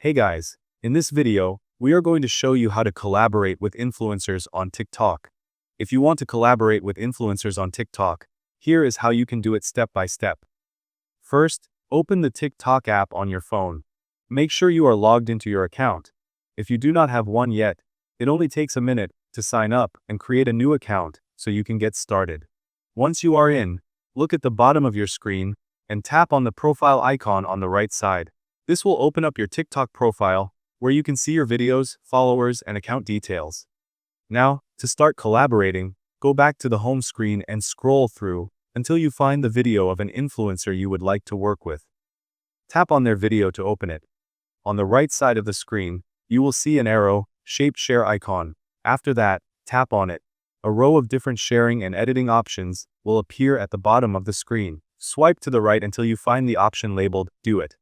Hey guys, in this video, we are going to show you how to collaborate with influencers on TikTok. If you want to collaborate with influencers on TikTok, here is how you can do it step by step. First, open the TikTok app on your phone. Make sure you are logged into your account. If you do not have one yet, it only takes a minute to sign up and create a new account so you can get started. Once you are in, look at the bottom of your screen and tap on the profile icon on the right side. This will open up your TikTok profile, where you can see your videos, followers, and account details. Now, to start collaborating, go back to the home screen and scroll through until you find the video of an influencer you would like to work with. Tap on their video to open it. On the right side of the screen, you will see an arrow-shaped share icon. After that, tap on it. A row of different sharing and editing options will appear at the bottom of the screen. Swipe to the right until you find the option labeled Do It.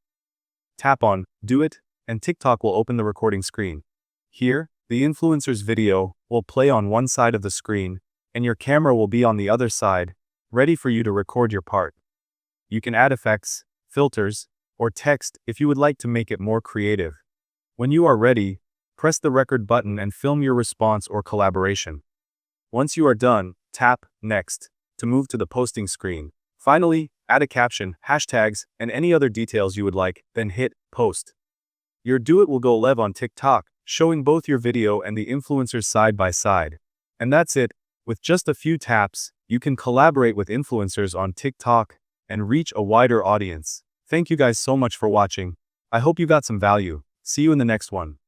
Tap on Do It, and TikTok will open the recording screen. Here, the influencer's video will play on one side of the screen, and your camera will be on the other side, ready for you to record your part. You can add effects, filters, or text if you would like to make it more creative. When you are ready, press the record button and film your response or collaboration. Once you are done, tap Next to move to the posting screen. Finally, add a caption, hashtags, and any other details you would like, then hit Post. Your Do It will go live on TikTok, showing both your video and the influencers side by side. And that's it. With just a few taps, you can collaborate with influencers on TikTok and reach a wider audience. Thank you guys so much for watching. I hope you got some value. See you in the next one.